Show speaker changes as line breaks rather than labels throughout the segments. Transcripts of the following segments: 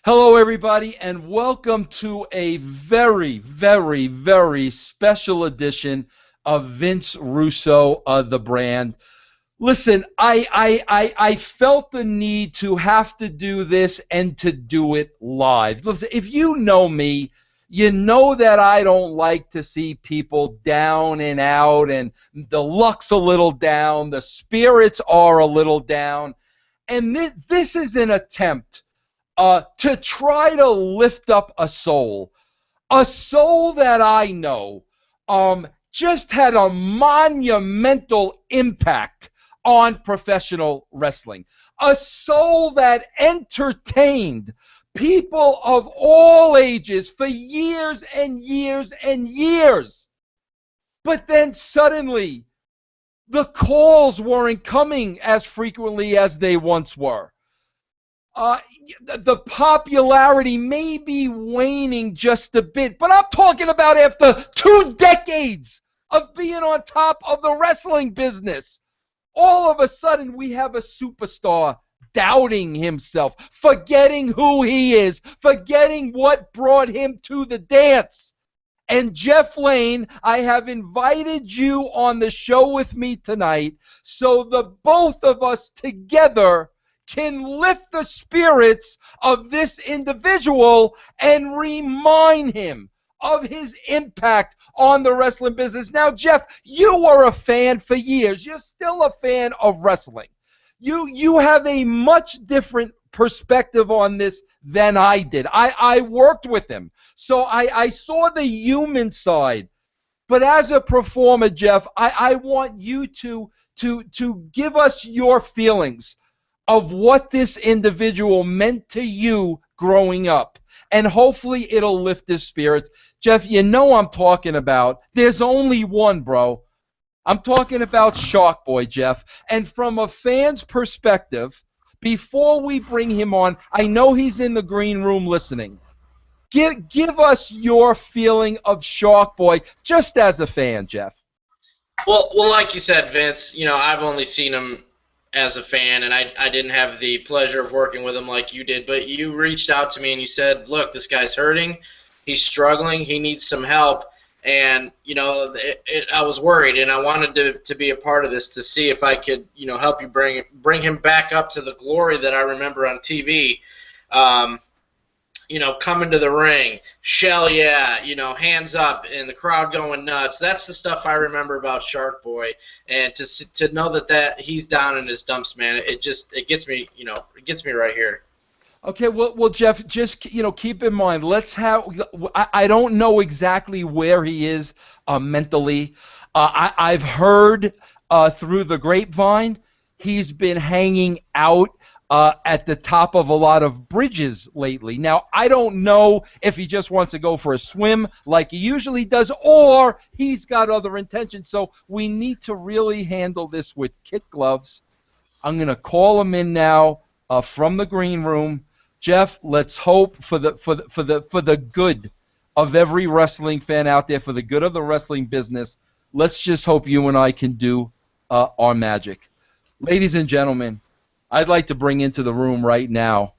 Hello, everybody, and welcome to a very, very, very special edition of Vince Russo of the brand. Listen, I felt the need to have to do this and to do it live. Listen, if you know me, you know that I don't like to see people down and out, and the luck's a little down, the spirits are a little down, and this is an attempt to try to lift up a soul that I know just had a monumental impact on professional wrestling, a soul that entertained people of all ages for years and years and years. But then suddenly, the calls weren't coming as frequently as they once were. The popularity may be waning just a bit, but I'm talking about after 2 decades of being on top of the wrestling business. All of a sudden, we have a superstar doubting himself, forgetting who he is, forgetting what brought him to the dance. And Jeff Lane, I have invited you on the show with me tonight so the both of us together can lift the spirits of this individual and remind him of his impact on the wrestling business. Now, Jeff, you were a fan for years. You're still a fan of wrestling. You have a much different perspective on this than I did. I worked with him, so I saw the human side. But as a performer, Jeff, I want you to give us your feelings of what this individual meant to you growing up. And hopefully it'll lift his spirits. Jeff, you know I'm talking about. There's only one, bro. I'm talking about Shark Boy, Jeff. And from a fan's perspective, before we bring him on, I know he's in the green room listening. Give us your feeling of Shark Boy just as a fan, Jeff.
Well, like you said, Vince, I've only seen him as a fan, and I didn't have the pleasure of working with him like you did, but you reached out to me and you said, look, this guy's hurting, he's struggling, he needs some help, and I was worried, and I wanted to be a part of this to see if I could help you bring him back up to the glory that I remember on TV. Coming to the ring, shell yeah, hands up, and the crowd going nuts. That's the stuff I remember about Shark Boy, and to know that he's down in his dumps, man, it gets me, it gets me right here.
Okay, well, Jeff, just keep in mind. I don't know exactly where he is mentally. I've heard through the grapevine he's been hanging out at the top of a lot of bridges lately. Now, I don't know if he just wants to go for a swim like he usually does, or he's got other intentions. So we need to really handle this with kid gloves. I'm going to call him in now from the green room. Jeff, let's hope for the good of every wrestling fan out there, for the good of the wrestling business. Let's just hope you and I can do our magic. Ladies and gentlemen, I'd like to bring into the room right now.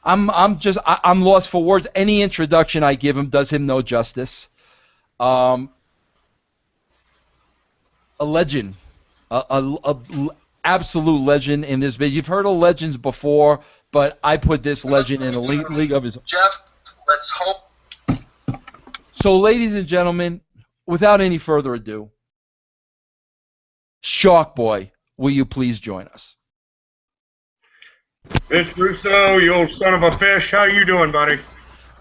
I'm lost for words. Any introduction I give him does him no justice. A legend, a absolute legend in this video. You've heard of legends before, but I put this legend in a league of his own.
Jeff, let's hope.
So, ladies and gentlemen, without any further ado, Shark Boy, will you please join us?
Vince Russo, you old son of a fish. How you doing, buddy?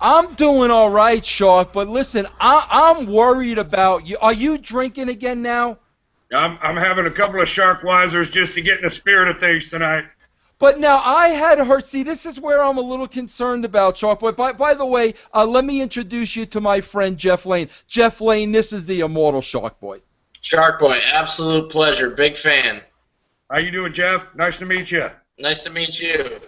I'm doing all right, Shark, but listen, I'm worried about you. Are you drinking again now?
I'm having a couple of Sharkwisers just to get in the spirit of things tonight.
But now I had heard, see, this is where I'm a little concerned about, Shark Boy. By the way, let me introduce you to my friend Jeff Lane. Jeff Lane, this is the immortal Shark Boy.
Shark Boy, absolute pleasure, big fan.
How you doing, Jeff? Nice to meet you.
Nice to meet you.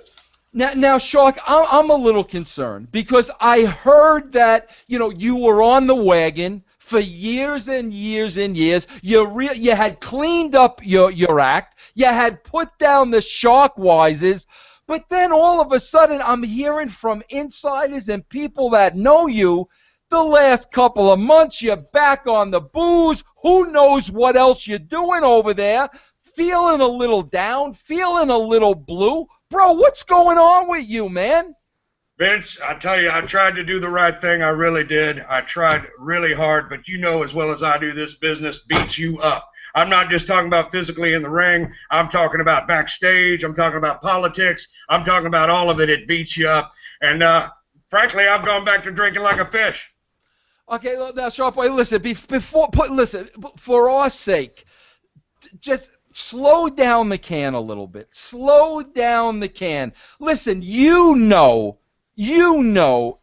Now, Shark, I'm a little concerned because I heard that you were on the wagon for years and years and years. You had cleaned up your act. You had put down the Sharkwises, But then all of a sudden, I'm hearing from insiders and people that know you, the last couple of months, you're back on the booze. Who knows what else you're doing over there? Feeling a little down, feeling a little blue. Bro, what's going on with you, man?
Vince, I tell you, I tried to do the right thing. I really did. I tried really hard, but you know as well as I do, this business beats you up. I'm not just talking about physically in the ring. I'm talking about backstage. I'm talking about politics. I'm talking about all of it. It beats you up. And frankly, I've gone back to drinking like a fish.
Okay, now, Sharp Boy, listen, listen, for our sake, just slow down the can a little bit. Slow down the can. Listen, you know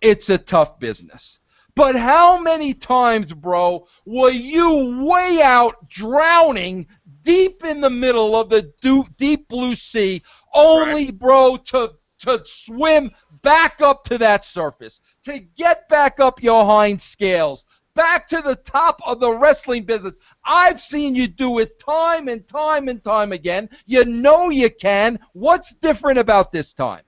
it's a tough business. But how many times, bro, were you way out drowning deep in the middle of the deep blue sea, only, right, bro, to swim back up to that surface, to get back up your hind scales, back to the top of the wrestling business? I've seen you do it time and time and time again. You know you can. What's different about this time?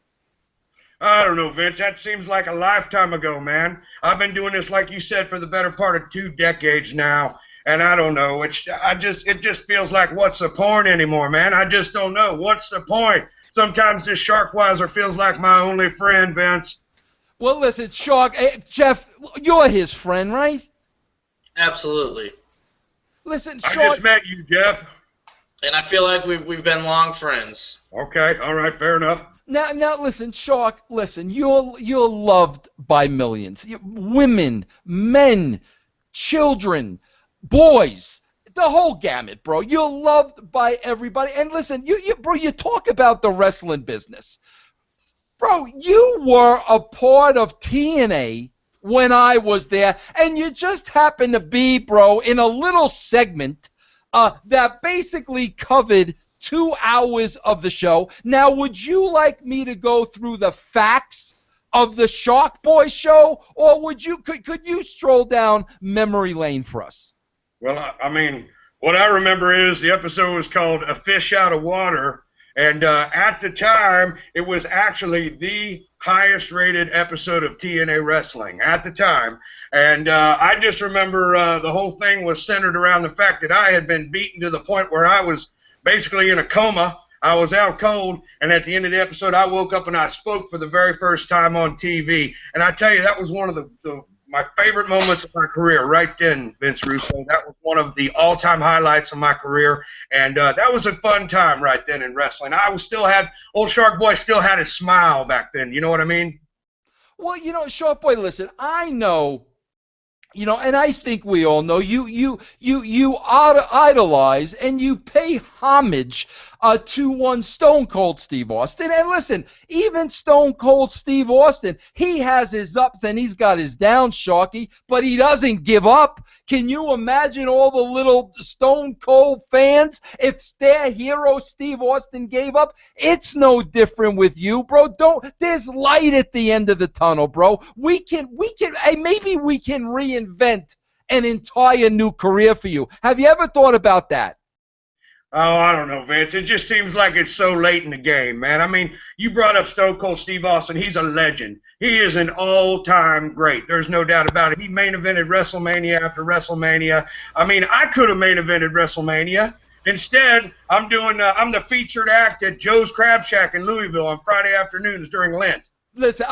I don't know, Vince. That seems like a lifetime ago, man. I've been doing this, like you said, for the better part of 2 decades now, and I don't know. It just feels like, what's the point anymore, man? I just don't know. What's the point? Sometimes this Sharkwiser feels like my only friend, Vince.
Well, listen, Shark, Jeff, you're his friend, right?
Absolutely.
Listen, Shark,
I just met you, Jeff.
And I feel like we've been long friends.
Okay, all right, fair enough.
Now, listen, Shark. Listen, you're loved by millions. Women, men, children, boys, the whole gamut, bro. You're loved by everybody. And listen, bro, you talk about the wrestling business, bro. You were a part of TNA when I was there, and you just happened to be, bro, in a little segment that basically covered 2 hours of the show. Now, would you like me to go through the facts of the Shark Boy show, or could you stroll down memory lane for us?
Well, I mean, what I remember is the episode was called A Fish Out of Water, and at the time, it was actually the highest rated episode of TNA Wrestling at the time. And I just remember the whole thing was centered around the fact that I had been beaten to the point where I was basically in a coma. I was out cold, and at the end of the episode, I woke up and I spoke for the very first time on TV. And I tell you, that was one of my favorite moments of my career right then, Vince Russo. That was one of the all-time highlights of my career, and that was a fun time right then in wrestling. Old Shark Boy still had his smile back then. You know what I mean?
Well, Shark Boy, listen, I know. And I think we all know you idolize and you pay homage to one Stone Cold Steve Austin. And listen, even Stone Cold Steve Austin, he has his ups and he's got his downs, Sharky, but he doesn't give up. Can you imagine all the little Stone Cold fans if their hero Steve Austin gave up? It's no different with you, bro. There's light at the end of the tunnel, bro. Maybe we can reinvent an entire new career for you. Have you ever thought about that?
Oh, I don't know, Vince. It just seems like it's so late in the game, man. I mean, you brought up Stone Cold Steve Austin. He's a legend. He is an all-time great. There's no doubt about it. He main evented WrestleMania after WrestleMania. I mean, I could have main evented WrestleMania. Instead, I'm the featured act at Joe's Crab Shack in Louisville on Friday afternoons during Lent.
Listen,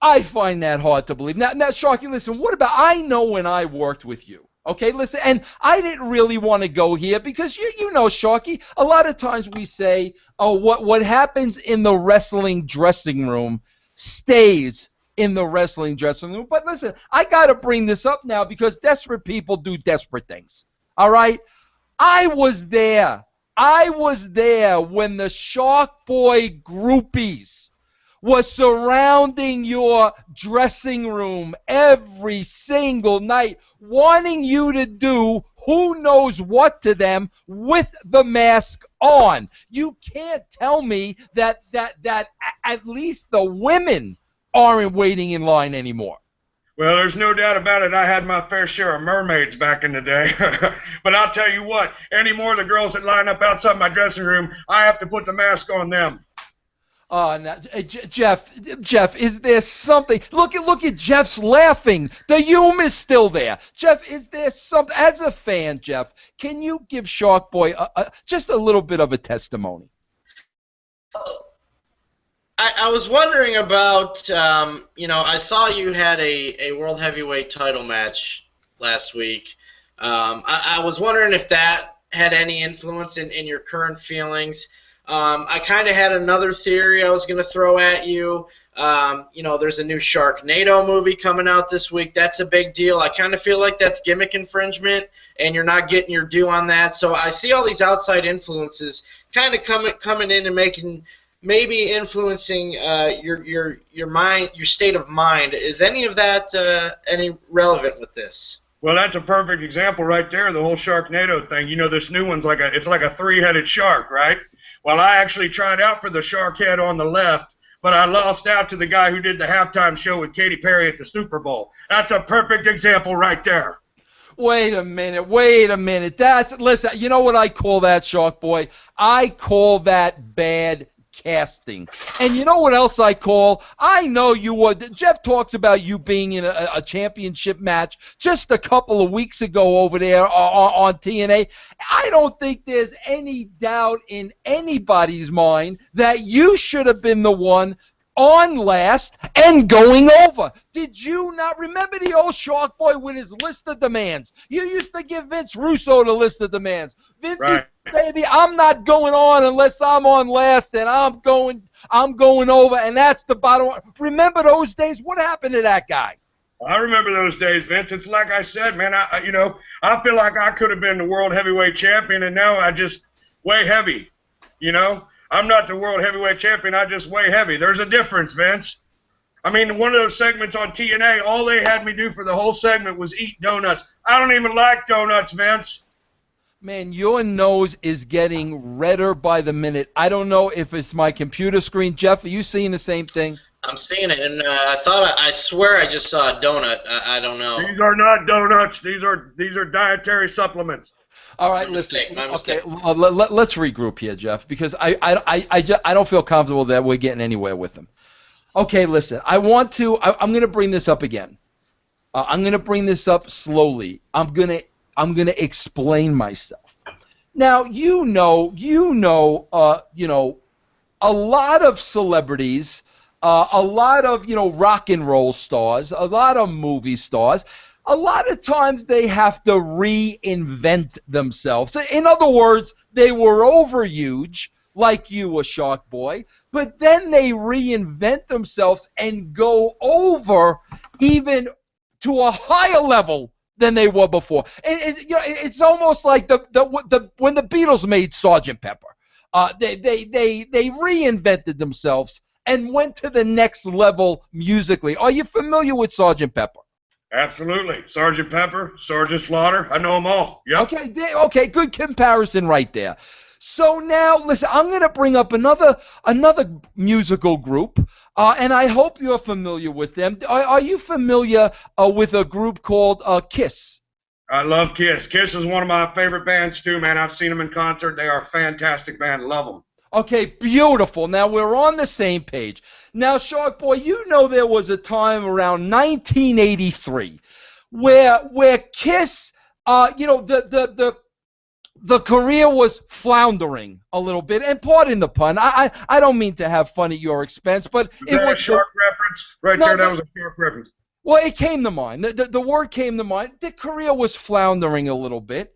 I find that hard to believe. Now, Sharky, listen, I know when I worked with you. Okay, listen, and I didn't really want to go here because you know, Sharky, a lot of times we say, oh, what happens in the wrestling dressing room stays in the wrestling dressing room. But listen, I got to bring this up now because desperate people do desperate things. All right? I was there when the Shark Boy groupies was surrounding your dressing room every single night, wanting you to do who knows what to them with the mask on. You can't tell me that at least the women aren't waiting in line anymore.
Well, there's no doubt about it. I had my fair share of mermaids back in the day. But I'll tell you what, any more of the girls that line up outside my dressing room, I have to put the mask on them.
Oh, now, Jeff, is there something? Look at Jeff's laughing. The humor's still there. Jeff, is there something? As a fan, Jeff, can you give Shark Boy just a little bit of a testimony?
I was wondering about, I saw you had a World Heavyweight title match last week. I was wondering if that had any influence in your current feelings. I kind of had another theory I was going to throw at you. There's a new Sharknado movie coming out this week. That's a big deal. I kind of feel like that's gimmick infringement, and you're not getting your due on that. So I see all these outside influences kind of coming in and maybe influencing your mind, your state of mind. Is any of that any relevant with this?
Well, that's a perfect example right there, the whole Sharknado thing. This new one's it's like a three-headed shark, right? Well, I actually tried out for the shark head on the left, but I lost out to the guy who did the halftime show with Katy Perry at the Super Bowl. That's a perfect example right there.
Wait a minute. Listen, you know what I call that, Shark Boy? I call that bad casting. And you know what else I call? I know you were. Jeff talks about you being in a championship match just a couple of weeks ago over there on TNA. I don't think there's any doubt in anybody's mind that you should have been the one on last and going over. Did you not remember the old Shark Boy with his list of demands? You used to give Vince Russo the list of demands. Vince,
right.
Baby, I'm not going on unless I'm on last, and I'm going over, and that's the bottom line. Remember those days? What happened to that guy?
I remember those days, Vince. It's like I said, man. I feel like I could have been the world heavyweight champion, and now I just weigh heavy. I'm not the world heavyweight champion. I just weigh heavy. There's a difference, Vince. I mean, one of those segments on TNA, all they had me do for the whole segment was eat donuts. I don't even like donuts, Vince.
Man, your nose is getting redder by the minute. I don't know if it's my computer screen. Jeff, are you seeing the same thing?
I'm seeing it, and I swear I just saw a donut. I don't know.
These are not donuts. These are dietary supplements.
All right,
My mistake.
Okay, let's regroup here, Jeff, because I don't feel comfortable that we're getting anywhere with them. Okay, listen, I'm going to bring this up again. I'm going to bring this up slowly. I'm going to explain myself. Now, a lot of celebrities, a lot of, rock and roll stars, a lot of movie stars, a lot of times they have to reinvent themselves. In other words, they were over huge, like you were, Shark Boy, but then they reinvent themselves and go over even to a higher level than they were before. It's almost like when the Beatles made Sgt. Pepper. They reinvented themselves and went to the next level musically. Are you familiar with Sgt. Pepper?
Absolutely. Sgt. Pepper, Sergeant Slaughter, I know them all. Yep.
Okay, good comparison right there. So now, listen, I'm going to bring up another musical group, and I hope you're familiar with them. Are you familiar with a group called KISS?
I love KISS. KISS is one of my favorite bands too, man. I've seen them in concert. They are a fantastic band. Love them. Okay,
beautiful. Now we're on the same page. Now, Shark Boy, there was a time around 1983 where KISS, the career was floundering a little bit, and pardon the pun. I don't mean to have fun at your expense, but
it was a shark reference right there. That was a shark reference.
Well, it came to mind. The word came to mind. The career was floundering a little bit.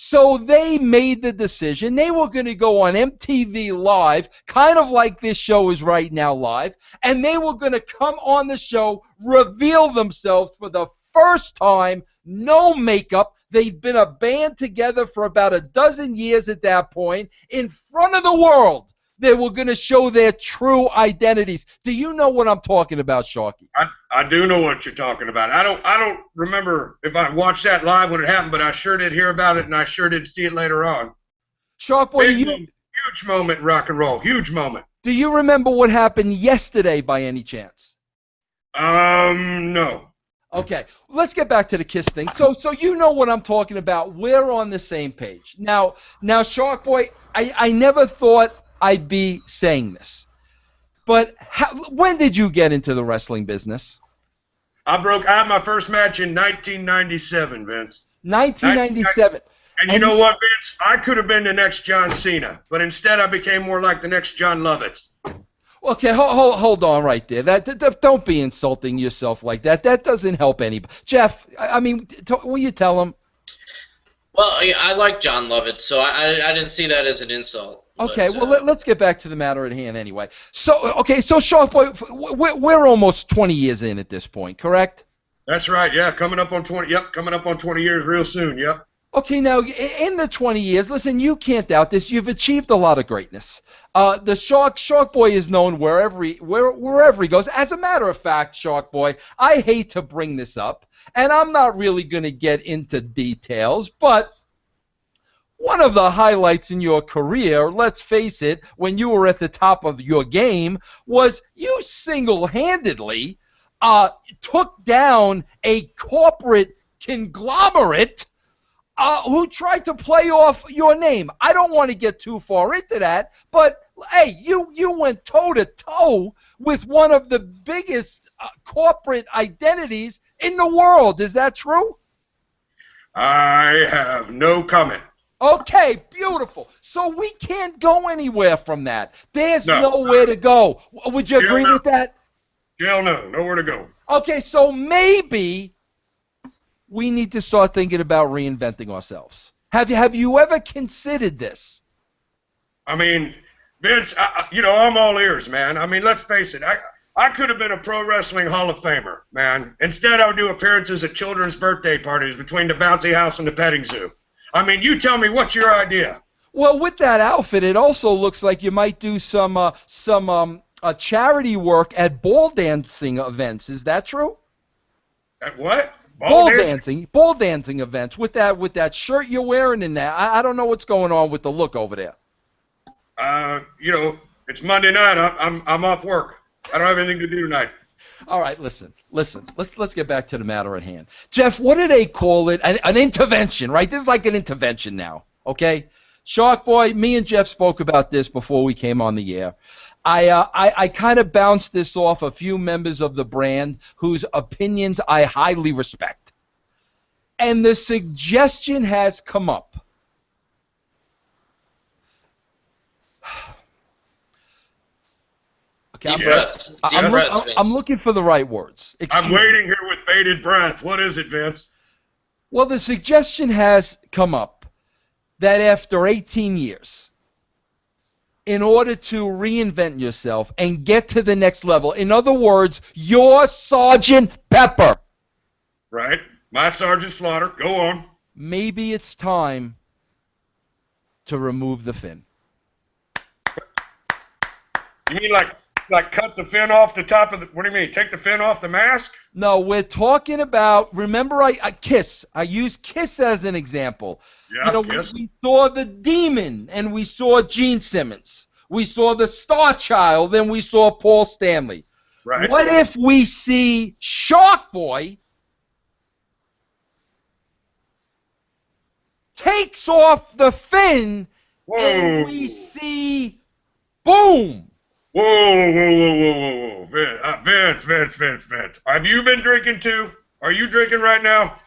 So they made the decision. They were going to go on MTV Live, kind of like this show is right now live, and they were going to come on the show, reveal themselves for the first time, no makeup. They'd been a band together for about a dozen years at that point. In front of the world, they were going to show their true identities. Do you know what I'm talking about, Sharky?
I do know what you're talking about. I don't remember if I watched that live when it happened, but I sure did hear about it, and I sure did see it later on.
Shark Boy,
huge moment in rock and roll. Huge moment.
Do you remember what happened yesterday by any chance?
No.
Okay, let's get back to the KISS thing. So you know what I'm talking about. We're on the same page. Now, Shark Boy, I never thought I'd be saying this. But when did you get into the wrestling business?
I had my first match in 1997, Vince.
1997.
And you know what, Vince? I could have been the next John Cena, but instead I became more like the next John Lovitz.
Okay, hold on right there. Don't be insulting yourself like that. That doesn't help anybody. Jeff, I mean, will you tell him?
Well, I like John Lovitz, so I didn't see that as an insult.
Okay, well, let's get back to the matter at hand anyway. So Shark Boy, we're almost 20 years in at this point, correct?
That's right, yeah, coming up on 20 years real soon, yep.
Okay, now, in the 20 years, listen, you can't doubt this. You've achieved a lot of greatness. The Shark Boy is known wherever he goes. As a matter of fact, Shark Boy, I hate to bring this up, and I'm not really going to get into details, but one of the highlights in your career, let's face it, when you were at the top of your game, was you single-handedly took down a corporate conglomerate who tried to play off your name. I don't want to get too far into that, but hey, you went toe-to-toe with one of the biggest corporate identities in the world. Is that true?
I have no comment.
Okay, beautiful. So we can't go anywhere from that. There's nowhere to go. Would you agree with that?
Hell no, nowhere to go.
Okay, so maybe we need to start thinking about reinventing ourselves. Have you ever considered this?
I mean, Vince, I'm all ears, man. I mean, let's face it. I could have been a pro wrestling Hall of Famer, man. Instead, I would do appearances at children's birthday parties between the bouncy house and the petting zoo. I mean, you tell me, what's your idea?
Well, with that outfit, it also looks like you might do some charity work at ball dancing events. Is that true?
At what?
Ball dancing events with that shirt you're wearing in there. I don't know what's going on with the look over there.
It's Monday night. I'm off work. I don't have anything to do tonight.
All right, listen. Let's get back to the matter at hand. Jeff, what do they call it? An intervention, right? This is like an intervention now, okay? Shark Boy, me and Jeff spoke about this before we came on the air. I kind of bounced this off a few members of the brand whose opinions I highly respect. And the suggestion has come up. Okay,
Deep breaths.
I'm looking for the right words.
I'm waiting here with bated breath. What is it, Vince?
Well, the suggestion has come up that after 18 years, in order to reinvent yourself and get to the next level, in other words, you're Sergeant Pepper.
Right. My Sergeant Slaughter. Go on.
Maybe it's time to remove the fin.
You mean like cut the fin off the top of the... What do you mean? Take the fin off the mask?
No, we're talking about... Remember, I Kiss. I used Kiss as an example.
Yeah,
Kiss. We saw the Demon, and we saw Gene Simmons. We saw the Star Child, and we saw Paul Stanley.
Right.
What if we see Shark Boy takes off the fin, and we see... Boom!
Whoa. Vince. Have you been drinking too? Are you drinking right now?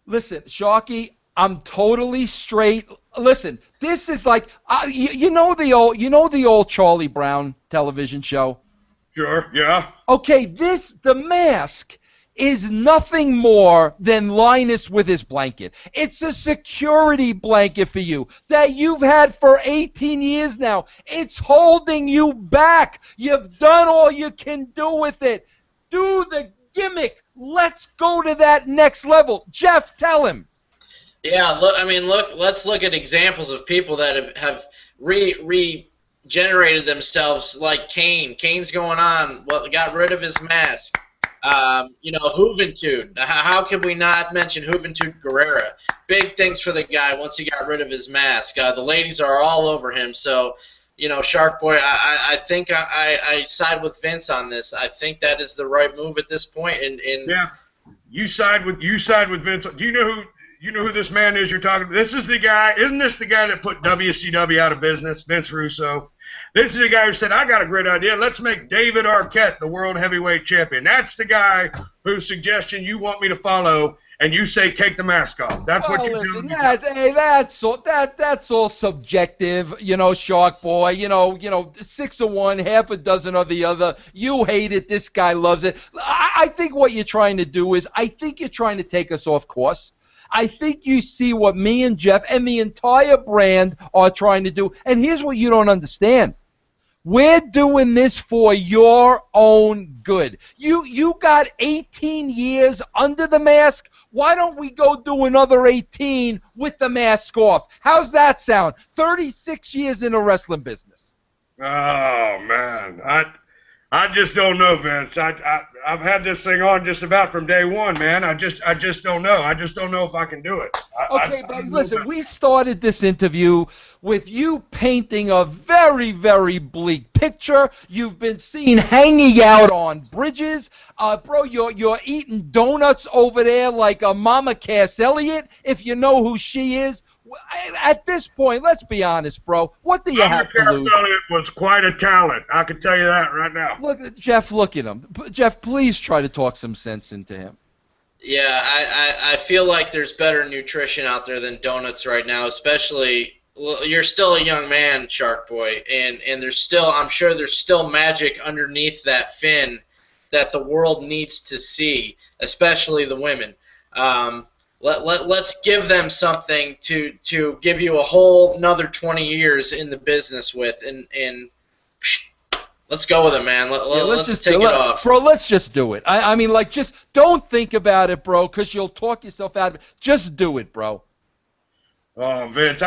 Listen, Sharky, I'm totally straight. Listen, this is like, you know the old Charlie Brown television show?
Sure, yeah.
Okay, The Mask is nothing more than Linus with his blanket. It's a security blanket for you that you've had for 18 years now. It's holding you back. You've done all you can do with it. Do the gimmick. Let's go to that next level. Jeff, tell him.
Yeah, let's look at examples of people that have regenerated themselves, like Kane. Kane's going on, got rid of his mask. Juventud. How can we not mention Juventud Guerrera? Big things for the guy once he got rid of his mask. The ladies are all over him. So, Shark Boy, I think I side with Vince on this. I think that is the right move at this point.
Yeah, you side with Vince. Do you know who this man is you're talking about? This is the guy. Isn't this the guy that put WCW out of business? Vince Russo. This is a guy who said, I got a great idea. Let's make David Arquette the world heavyweight champion. That's the guy whose suggestion you want me to follow, and you say take the mask off. That's what you're
listen,
doing.
that's all subjective, Shark Boy. 6 of one, half a dozen of the other. You hate it. This guy loves it. I think what you're trying to do is, I think you're trying to take us off course. I think you see what me and Jeff and the entire brand are trying to do. And here's what you don't understand. We're doing this for your own good. You got 18 years under the mask. Why don't we go do another 18 with the mask off? How's that sound? 36 years in the wrestling business.
Oh, man. I just don't know, Vince. I've had this thing on just about from day one, man. I just don't know. I just don't know if I can do it.
But listen, we started this interview with you painting a very, very bleak picture. You've been seen hanging out on bridges. Bro, you're eating donuts over there like a Mama Cass Elliott, if you know who she is. At this point, let's be honest, bro. What do you have to lose?
Elliott was quite a talent. I can tell you that right now.
Look at him. Jeff, please try to talk some sense into him.
Yeah, I feel like there's better nutrition out there than donuts right now, especially, well, you're still a young man, Shark Boy, and I'm sure there's still magic underneath that fin that the world needs to see, especially the women. Let's give them something to give you a whole another 20 years in the business with, and let's go with it, man. Let's take it off.
Bro, let's just do it. I mean, like, just don't think about it, bro, because you'll talk yourself out of it. Just do it, bro.
Oh, Vince,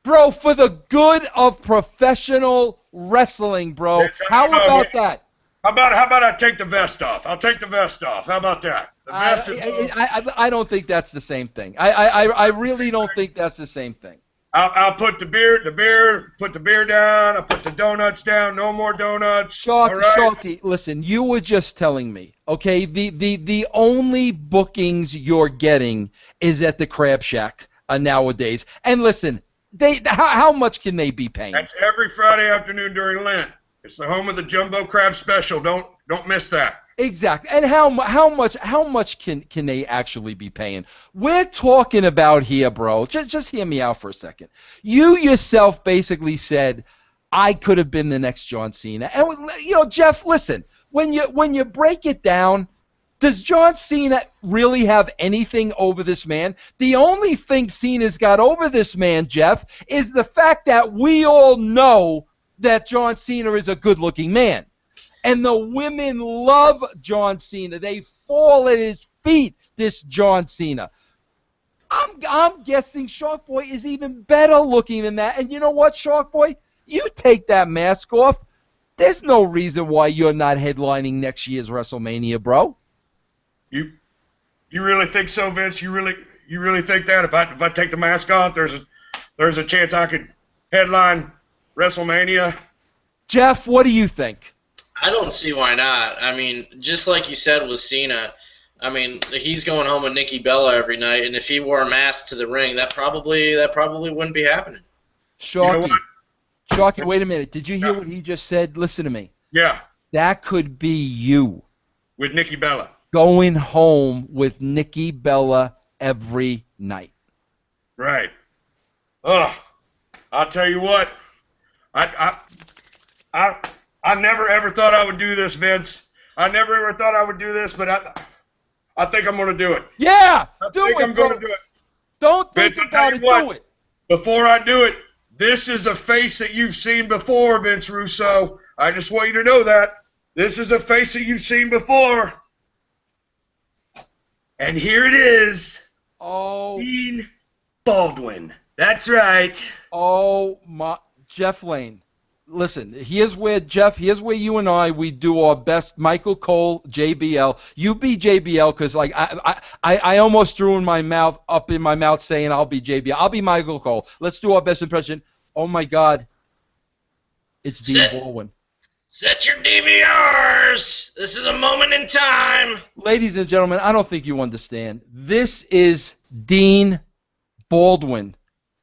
Bro, for the good of professional wrestling, bro.
Vince,
how about that?
How about I take the vest off? I'll take the vest off. How about that? The vest is
I don't think that's the same thing. I really don't think that's the same thing.
I'll put put the beer down. I'll put the donuts down. No more donuts.
Sharky, listen, you were just telling me, okay, the only bookings you're getting is at the Crab Shack nowadays. And listen, how much can they be paying?
That's every Friday afternoon during Lent. It's the home of the Jumbo Crab Special. Don't miss that.
Exactly. And how much can they actually be paying? We're talking about here, bro. Just hear me out for a second. You yourself basically said, I could have been the next John Cena. And Jeff, listen, when you break it down, does John Cena really have anything over this man? The only thing Cena's got over this man, Jeff, is the fact that we all know that John Cena is a good-looking man. And the women love John Cena. They fall at his feet, this John Cena. I'm guessing Shark Boy is even better looking than that. And you know what, Shark Boy? You take that mask off. There's no reason why you're not headlining next year's WrestleMania, bro.
You really think so, Vince? You really think that if I take the mask off, there's a chance I could headline WrestleMania?
Jeff, what do you think?
I don't see why not. I mean, just like you said with Cena, I mean, he's going home with Nikki Bella every night, and if he wore a mask to the ring, that probably wouldn't be happening.
Sharky, wait a minute. Did you hear what he just said? Listen to me.
Yeah.
That could be you.
With Nikki Bella.
Going home with Nikki Bella every night.
Right. Ugh. I'll tell you what. I never ever thought I would do this, Vince. I never ever thought I would do this, but I think I'm going to do it.
Yeah, do it,
I'm going to do it.
Don't think about it, do it.
Before I do it, this is a face that you've seen before, Vince Russo. I just want you to know that. This is a face that you've seen before. And here it is.
Oh.
Dean Baldwin. That's right.
Oh, my. Jeff Lane. Listen, here's where you and we do our best. Michael Cole, JBL. You be JBL because like I almost threw in my mouth saying I'll be JBL. I'll be Michael Cole. Let's do our best impression. Oh my God, it's Dean Baldwin.
Set your DVRs. This is a moment in time.
Ladies and gentlemen, I don't think you understand. This is Dean Baldwin,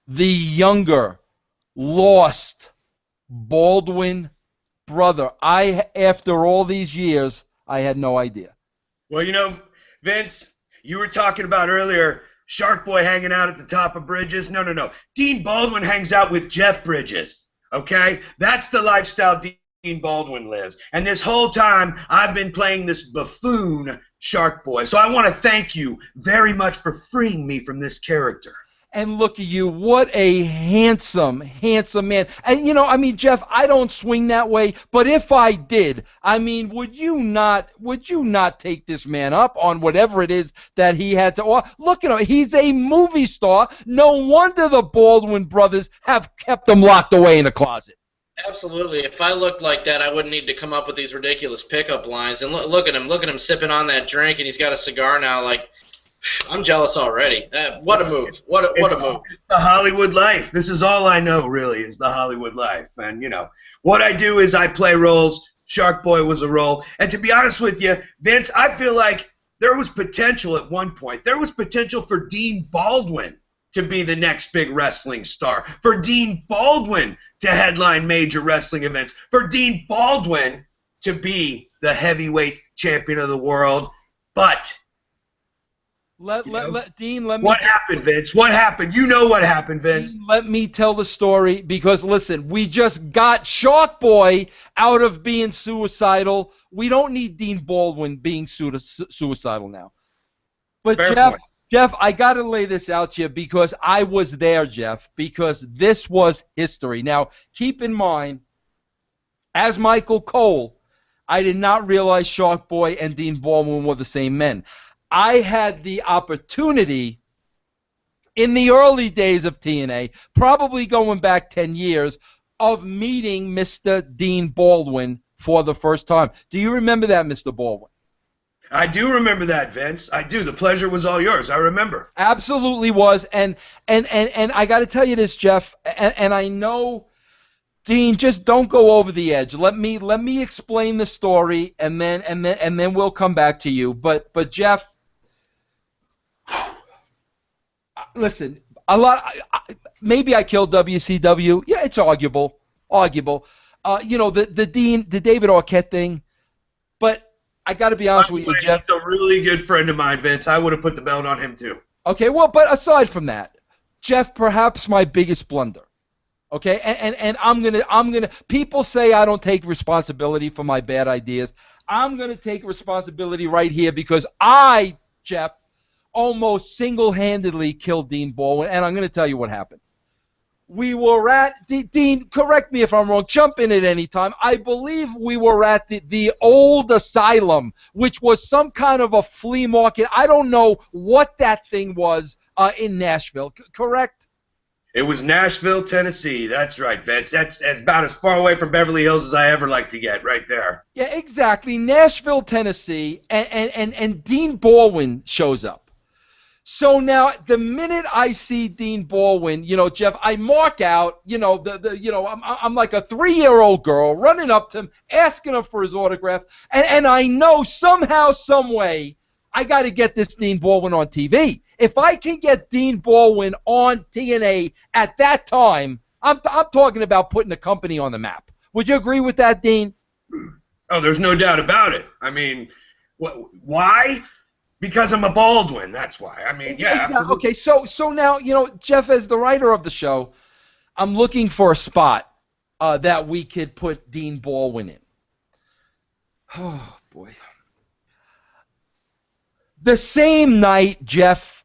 the younger, lost Baldwin brother. After all these years, I had no idea.
Well, Vince, you were talking about earlier Shark Boy hanging out at the top of bridges. No, no, no. Dean Baldwin hangs out with Jeff Bridges. Okay? That's the lifestyle Dean Baldwin lives. And this whole time, I've been playing this buffoon Shark Boy. So I want to thank you very much for freeing me from this character.
And look at you, what a handsome, handsome man. And Jeff, I don't swing that way, but if I did, would you not take this man up on whatever it is that he had to offer? Look at him, he's a movie star. No wonder the Baldwin brothers have kept him locked away in a closet.
Absolutely. If I looked like that, I wouldn't need to come up with these ridiculous pickup lines. And look at him sipping on that drink, and he's got a cigar now. Like, I'm jealous already. What a move. What a move.
It's the Hollywood life. This is all I know, really, is the Hollywood life. And, what I do is I play roles. Shark Boy was a role. And to be honest with you, Vince, I feel like there was potential at one point. There was potential for Dean Baldwin to be the next big wrestling star, for Dean Baldwin to headline major wrestling events, for Dean Baldwin to be the heavyweight champion of the world. But
Dean, let me.
What happened, Vince? What happened? You know what happened, Vince.
Dean, let me tell the story because, listen, we just got Shark Boy out of being suicidal. We don't need Dean Baldwin being suicidal now. But
Fair point.
Jeff, I got to lay this out to you because I was there, Jeff, because this was history. Now, keep in mind, as Michael Cole, I did not realize Shark Boy and Dean Baldwin were the same men. I had the opportunity in the early days of TNA, probably going back 10 years, of meeting Mr. Dean Baldwin for the first time. Do you remember that, Mr. Baldwin?
I do remember that, Vince. I do. The pleasure was all yours. I remember.
Absolutely was. And I got to tell you this, Jeff, and I know, Dean, just don't go over the edge. Let me explain the story, and then we'll come back to you. But Jeff, listen, maybe I killed WCW. Yeah, it's arguable. The David Arquette thing. But I got to be honest with you, Jeff.
He's a really good friend of mine, Vince. I would have put the belt on him too.
Okay, well, but aside from that, Jeff, perhaps my biggest blunder. Okay, and I'm gonna. People say I don't take responsibility for my bad ideas. I'm gonna take responsibility right here because I, Jeff, almost single-handedly killed Dean Baldwin, and I'm gonna tell you what happened. We were at Dean. Correct me if I'm wrong. Jump in at any time. I believe we were at the old asylum, which was some kind of a flea market. I don't know what that thing was in Nashville. Correct?
It was Nashville, Tennessee. That's right, Vince. That's about as far away from Beverly Hills as I ever like to get, right there.
Yeah, exactly. Nashville, Tennessee, and Dean Baldwin shows up. So now, the minute I see Dean Baldwin, Jeff, I mark out, I'm like a 3-year-old girl running up to him, asking him for his autograph, and I know somehow, some way, I got to get this Dean Baldwin on TV. If I can get Dean Baldwin on TNA at that time, I'm talking about putting the company on the map. Would you agree with that, Dean?
Oh, there's no doubt about it. Why? Because I'm a Baldwin, that's why. Yeah.
Exactly. Okay, so now, Jeff, as the writer of the show, I'm looking for a spot that we could put Dean Baldwin in. Oh, boy. The same night, Jeff,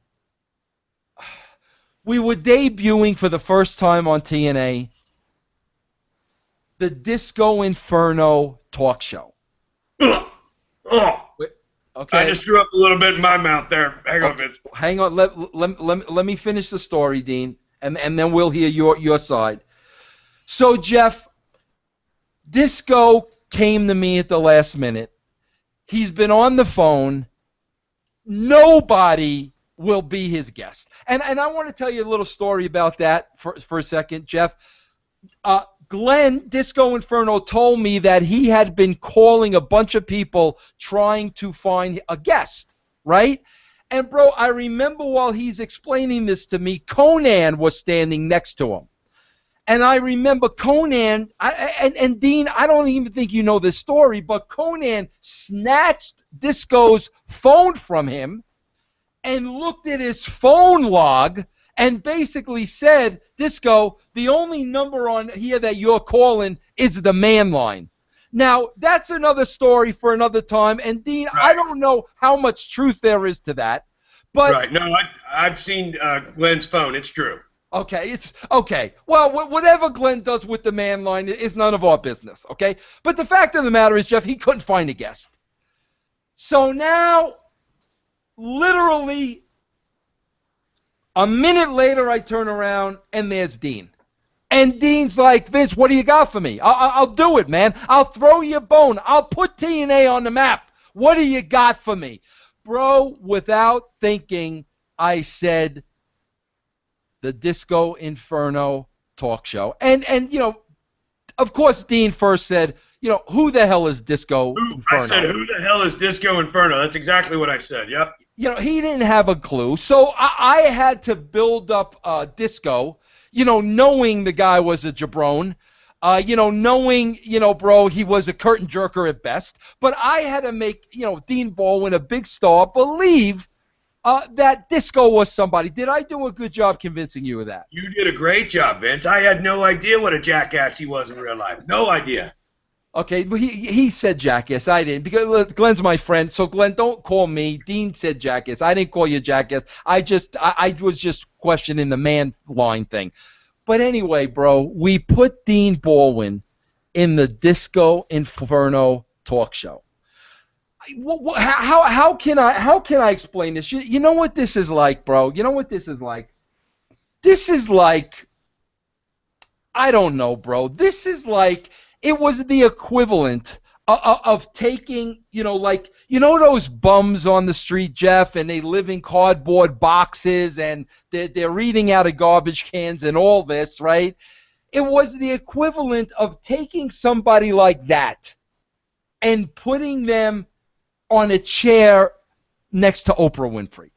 we were debuting for the first time on TNA, the Disco Inferno talk show.
Ugh. Okay. I just threw up a little bit in my mouth there. Hang on, Vince.
Hang on. Let me finish the story, Dean, and then we'll hear your side. So, Jeff, Disco came to me at the last minute. He's been on the phone. Nobody will be his guest. And I want to tell you a little story about that for a second, Jeff. Glenn, Disco Inferno, told me that he had been calling a bunch of people trying to find a guest, right? And, bro, I remember while he's explaining this to me, Conan was standing next to him. And I remember Conan, and Dean, I don't even think you know this story, but Conan snatched Disco's phone from him and looked at his phone log and basically said, Disco, the only number on here that you're calling is the man line. Now, that's another story for another time. And, Dean,
Right.
I don't know how much truth there is to that. But
Right. No, I've seen Glenn's phone. It's true.
Okay, it's okay. Well, whatever Glenn does with the man line is none of our business, okay? But the fact of the matter is, Jeff, he couldn't find a guest. So now, literally, a minute later, I turn around, and there's Dean. And Dean's like, Vince, what do you got for me? I'll do it, man. I'll throw you a bone. I'll put TNA on the map. What do you got for me? Bro, without thinking, I said, the Disco Inferno talk show. And you know, of course, Dean first said, you know, who the hell is Disco Inferno?
I said, who the hell is Disco Inferno? That's exactly what I said, yep.
You know, he didn't have a clue. So I had to build up Disco, you know, knowing the guy was a jabron, you know, knowing, you know, bro, he was a curtain jerker at best. But I had to make, you know, Dean Baldwin, a big star, believe that Disco was somebody. Did I do a good job convincing you of that?
You did a great job, Vince. I had no idea what a jackass he was in real life. No idea.
Okay, but he said jackass. I didn't, because Glenn's my friend. So Glenn, don't call me. Dean said jackass. I didn't call you jackass. I was just questioning the man line thing. But anyway, bro, we put Dean Baldwin in the Disco Inferno talk show. How can I explain this? You know what this is like, bro? You know what this is like? This is like, I don't know, bro. This is like, it was the equivalent of taking, you know, like, you know those bums on the street, Jeff, and they live in cardboard boxes and they're eating out of garbage cans and all this, right? It was the equivalent of taking somebody like that and putting them on a chair next to Oprah Winfrey.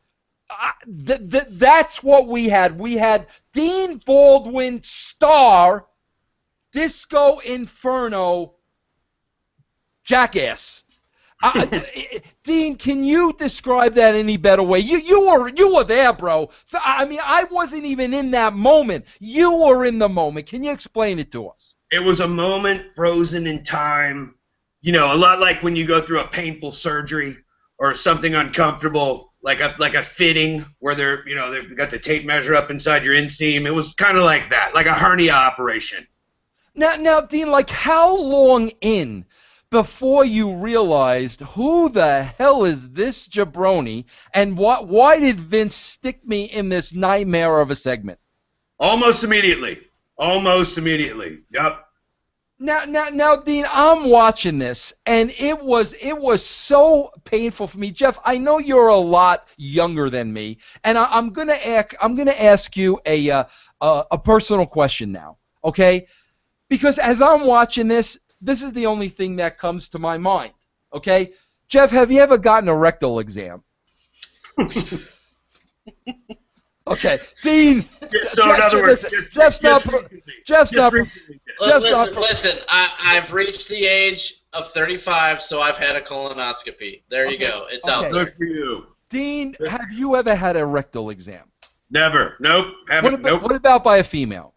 That's what we had. We had Dean Baldwin star Disco Inferno jackass. Dean, can you describe that any better way? You were there, bro. I mean, I wasn't even in that moment. You were in the moment. Can you explain it to us?
It was a moment frozen in time. You know, a lot like when you go through a painful surgery or something uncomfortable, like a fitting where they've got the tape measure up inside your inseam. It was kind of like that, like a hernia operation.
Now, Dean, like how long in before you realized who the hell is this jabroni and why did Vince stick me in this nightmare of a segment?
Almost immediately. Almost immediately. Yep.
Now, Dean, I'm watching this, and it was so painful for me. Jeff, I know you're a lot younger than me, and I'm gonna ask you a personal question now, okay? Because as I'm watching this is the only thing that comes to my mind, okay? Jeff, have you ever gotten a rectal exam? Okay, Dean.
So in other words,
Listen. I've reached the age of 35, so I've had a colonoscopy. There you go. It's out there.
Good for you.
Dean, have you ever had a rectal exam?
Never. Nope. Haven't.
What about by a female?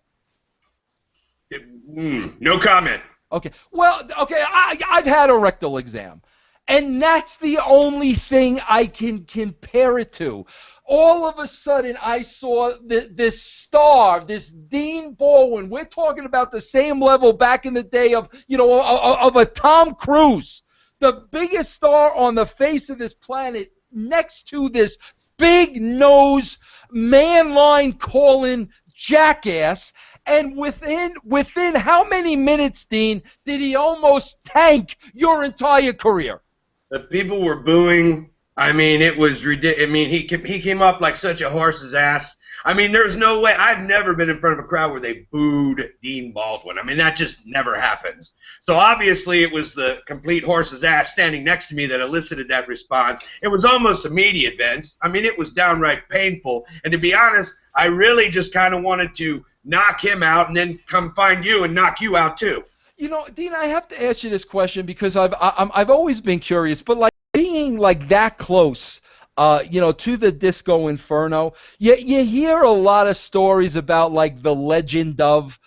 No comment.
Okay. Well, okay, I've had a rectal exam, and that's the only thing I can compare it to. All of a sudden, I saw this star, this Dean Baldwin. We're talking about the same level back in the day of, you know, of a Tom Cruise, the biggest star on the face of this planet, next to this big nose, man line calling jackass. And within how many minutes, Dean, did he almost tank your entire career?
The people were booing. I mean, it was ridiculous. I mean, he came up like such a horse's ass. I mean, there's no way. I've never been in front of a crowd where they booed Dean Baldwin. I mean, that just never happens. So obviously it was the complete horse's ass standing next to me that elicited that response. It was almost immediate, Vince. I mean, it was downright painful. And to be honest, I really just kind of wanted to knock him out, and then come find you and knock you out too.
You know, Dean, I have to ask you this question because I've always been curious, but like being like that close, to the Disco Inferno, you hear a lot of stories about like the legend of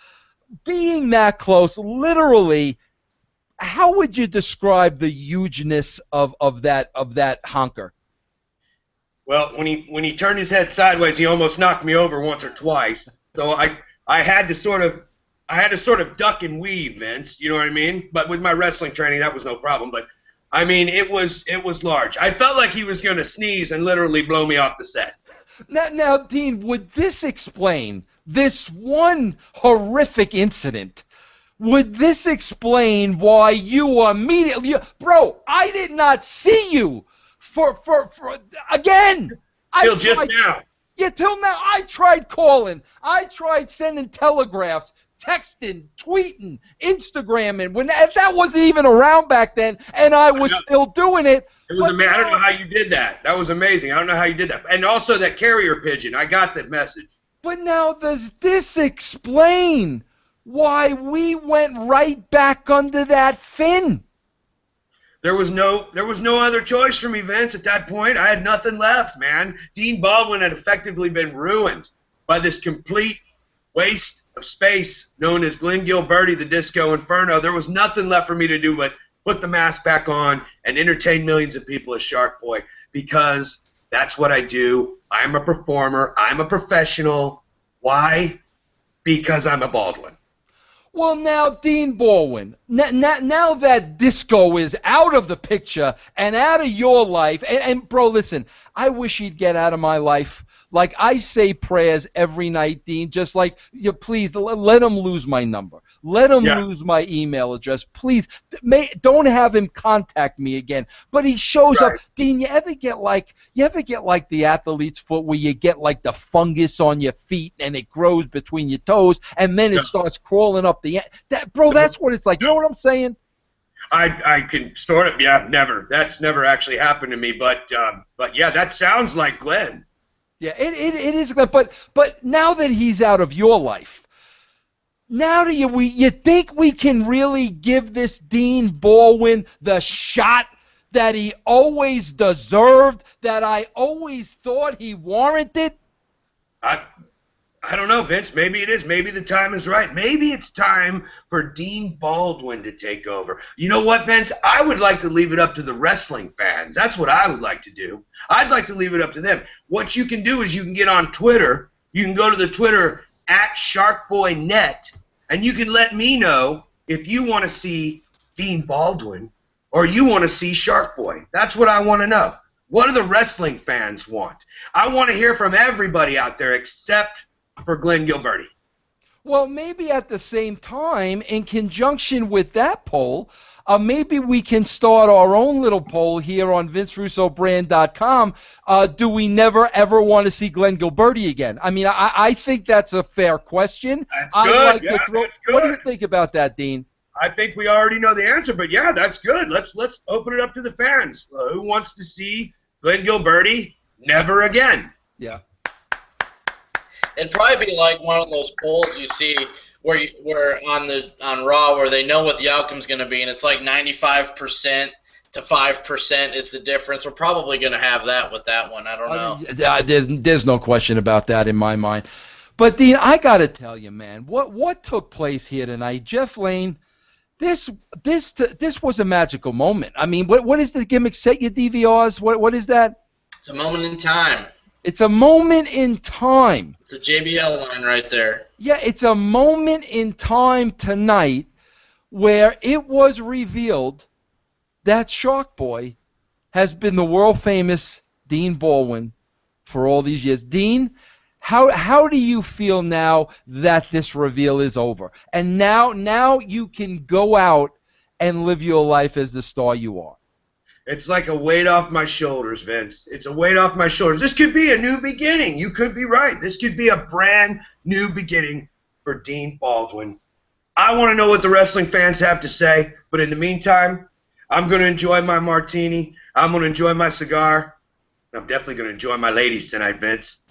being that close. Literally, how would you describe the hugeness of that honker?
Well, when he turned his head sideways, he almost knocked me over once or twice. So I had to sort of duck and weave, Vince. You know what I mean? But with my wrestling training, that was no problem. But I mean, it was large. I felt like he was going to sneeze and literally blow me off the set.
Now, Dean, would this explain this one horrific incident? Would this explain why you immediately, bro? I did not see you for again.
Till just now.
Yeah, till now. I tried calling. I tried sending telegraphs, texting, tweeting, Instagramming. When that wasn't even around back then, and I was still doing it.
It was amazing. I don't know how you did that. That was amazing. I don't know how you did that. And also that carrier pigeon. I got that message.
But now, does this explain why we went right back under that fin?
There was no other choice for me, Vince, at that point. I had nothing left, man. Dean Baldwin had effectively been ruined by this complete waste of space known as Glenn Gilberti, the Disco Inferno. There was nothing left for me to do but put the mask back on and entertain millions of people as Shark Boy, because that's what I do. I'm a performer. I'm a professional. Why? Because I'm a Baldwin.
Well, now, Dean Baldwin, now that Disco is out of the picture and out of your life, and bro, listen, I wish he'd get out of my life. Like, I say prayers every night, Dean, just like, please, let him lose my number. Let him lose my email address. Please, don't have him contact me again. But he shows up. Dean, you ever get like the athlete's foot where you get like the fungus on your feet and it grows between your toes and then it starts crawling up the end? Bro, that's what it's like. You know what I'm saying?
I can sort of, never. That's never actually happened to me. But yeah, that sounds like Glenn.
Yeah, it is, but now that he's out of your life, now do you think we can really give this Dean Baldwin the shot that he always deserved, that I always thought he warranted?
I don't know, Vince. Maybe it is. Maybe the time is right. Maybe it's time for Dean Baldwin to take over. You know what, Vince? I would like to leave it up to the wrestling fans. That's what I would like to do. I'd like to leave it up to them. What you can do is you can get on Twitter. You can go to the Twitter @SharkBoyNet, and you can let me know if you want to see Dean Baldwin or you want to see Shark Boy. That's what I want to know. What do the wrestling fans want? I want to hear from everybody out there except for Glenn Gilberti.
Well, maybe at the same time, in conjunction with that poll, maybe we can start our own little poll here on VinceRussoBrand.com. Do we never, ever want to see Glenn Gilberti again? I mean, I think that's a fair question.
That's good.
That's good. What do you think about that, Dean?
I think we already know the answer, but yeah, that's good. Let's open it up to the fans. Who wants to see Glenn Gilberti never again?
Yeah.
It'd probably be like one of those polls you see where on Raw where they know what the outcome's going to be, and it's like 95% to 5% is the difference. We're probably going to have that with that one. I don't know.
There's no question about that in my mind. But Dean, I got to tell you, man, what took place here tonight, Jeff Lane? This was a magical moment. I mean, what is the gimmick? Set your DVRs. What is that?
It's a moment in time.
It's a moment in time.
It's a JBL line right there.
Yeah, it's a moment in time tonight where it was revealed that Shark Boy has been the world-famous Dean Baldwin for all these years. Dean, how do you feel now that this reveal is over? And now you can go out and live your life as the star you are.
It's like a weight off my shoulders, Vince. It's a weight off my shoulders. This could be a new beginning. You could be right. This could be a brand new beginning for Dean Baldwin. I want to know what the wrestling fans have to say, but in the meantime, I'm going to enjoy my martini. I'm going to enjoy my cigar. I'm definitely going to enjoy my ladies tonight, Vince.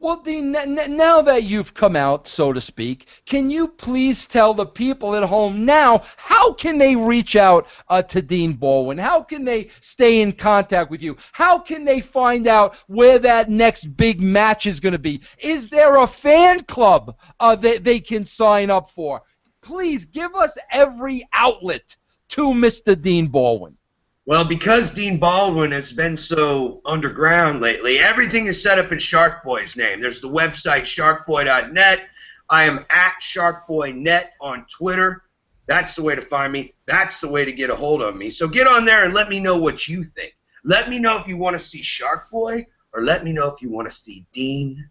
Well, Dean, now that you've come out, so to speak, can you please tell the people at home now, how can they reach out to Dean Baldwin? How can they stay in contact with you? How can they find out where that next big match is going to be? Is there a fan club that they can sign up for? Please give us every outlet to Mr. Dean Baldwin.
Well, because Dean Baldwin has been so underground lately, everything is set up in Shark Boy's name. There's the website sharkboy.net. I am at SharkBoyNet on Twitter. That's the way to find me. That's the way to get a hold of me. So get on there and let me know what you think. Let me know if you want to see Shark Boy, or let me know if you want to see Dean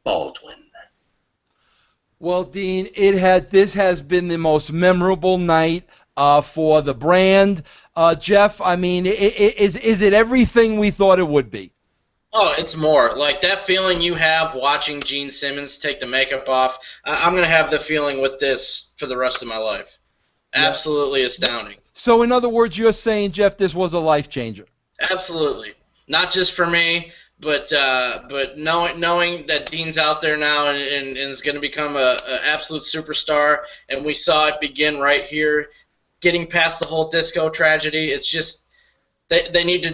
Baldwin.
Well, Dean, this has been the most memorable night for the brand. Jeff, I mean, is it everything we thought it would be?
Oh, it's more. Like that feeling you have watching Gene Simmons take the makeup off, I'm going to have the feeling with this for the rest of my life. Yeah. Absolutely astounding.
So, in other words, you're saying, Jeff, this was a life changer?
Absolutely. Not just for me, but knowing that Dean's out there now and is going to become an absolute superstar, and we saw it begin right here, getting past the whole disco tragedy. It's just they need to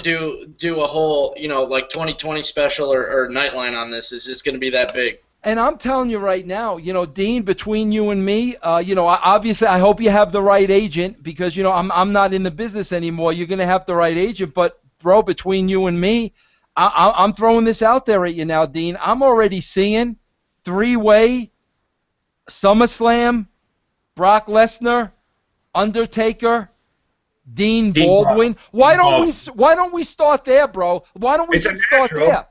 do a whole, like 2020 special or Nightline on this. It's just going to be that big.
And I'm telling you right now, Dean, between you and me, obviously I hope you have the right agent because, I'm not in the business anymore. You're going to have the right agent. But, bro, between you and me, I'm throwing this out there at you now, Dean. I'm already seeing 3-way, SummerSlam, Brock Lesnar, Undertaker, Dean Baldwin. Why don't we start there, bro? Why don't we just start there?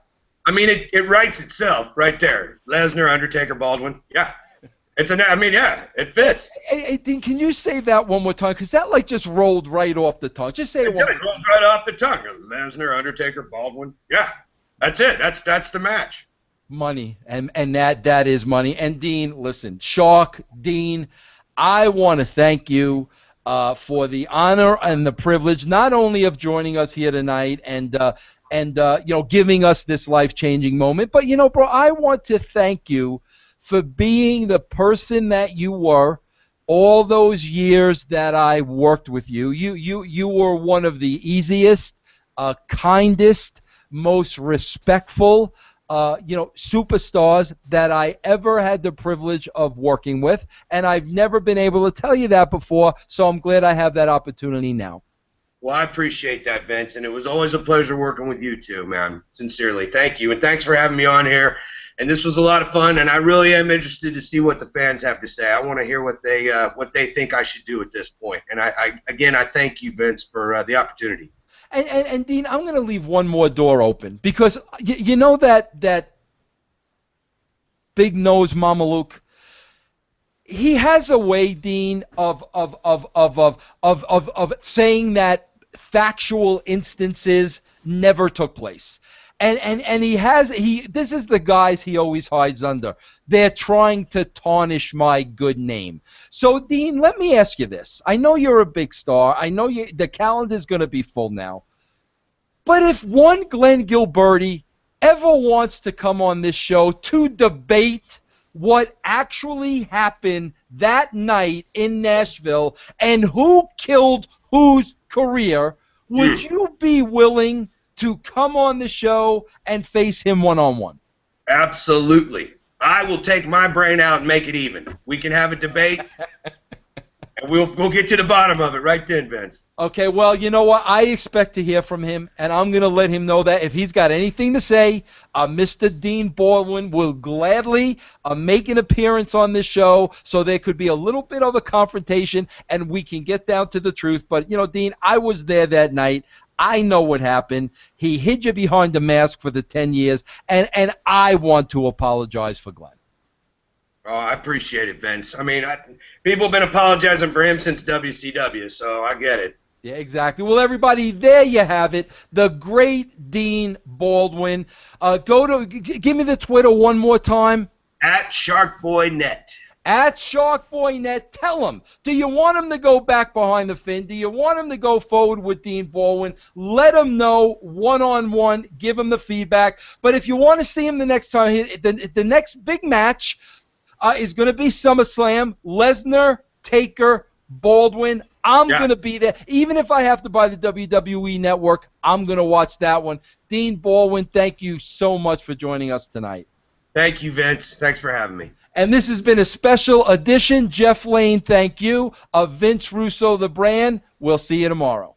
I mean, it writes itself right there. Lesnar, Undertaker, Baldwin. Yeah. It fits.
Hey, Dean, can you say that one more time? Because that just rolled right off the tongue. Just say it one more time.
It rolls right off the tongue. Lesnar, Undertaker, Baldwin. Yeah. That's it. That's the match.
Money. And that is money. And Dean, listen, Shark, Dean, I want to thank you for the honor and the privilege not only of joining us here tonight and giving us this life-changing moment, but bro, I want to thank you for being the person that you were all those years that I worked with you. You were one of the easiest, kindest, most respectful superstars that I ever had the privilege of working with, and I've never been able to tell you that before, so I'm glad I have that opportunity now.
Well, I appreciate that, Vince, and it was always a pleasure working with you too, man. Sincerely, thank you, and thanks for having me on here. And this was a lot of fun, and I really am interested to see what the fans have to say. I want to hear what they think I should do at this point. And I thank you, Vince, for the opportunity.
And Dean, I'm going to leave one more door open because you know that big nose Mama Luke. He has a way, Dean, of saying that factual instances never took place. And this is the guys he always hides under. They're trying to tarnish my good name. So, Dean, let me ask you this. I know you're a big star. I know the calendar's going to be full now. But if one Glenn Gilberti ever wants to come on this show to debate what actually happened that night in Nashville and who killed whose career, would you be willing to come on the show and face him one-on-one?
Absolutely. I will take my brain out and make it even. We can have a debate, and we'll get to the bottom of it right then, Vince.
Okay, well, you know what? I expect to hear from him, and I'm going to let him know that if he's got anything to say, Mr. Dean Baldwin will gladly make an appearance on this show so there could be a little bit of a confrontation, and we can get down to the truth. But, Dean, I was there that night. I know what happened. He hid you behind the mask for the 10 years, and I want to apologize for Glenn.
Oh, I appreciate it, Vince. I mean, people have been apologizing for him since WCW, so I get it.
Yeah, exactly. Well, everybody, there you have it. The great Dean Baldwin. Give me the Twitter one more time.
At SharkBoyNet.
at SharkBoyNet. Tell him, do you want him to go back behind the fin? Do you want him to go forward with Dean Baldwin? Let him know one-on-one. Give him the feedback. But if you want to see him the next time, the next big match is going to be SummerSlam. Lesnar, Taker, Baldwin. I'm going to be there. Even if I have to buy the WWE Network, I'm going to watch that one. Dean Baldwin, thank you so much for joining us tonight.
Thank you, Vince. Thanks for having me.
And this has been a special edition. Jeff Lane, thank you, of Vince Russo, the brand. We'll see you tomorrow.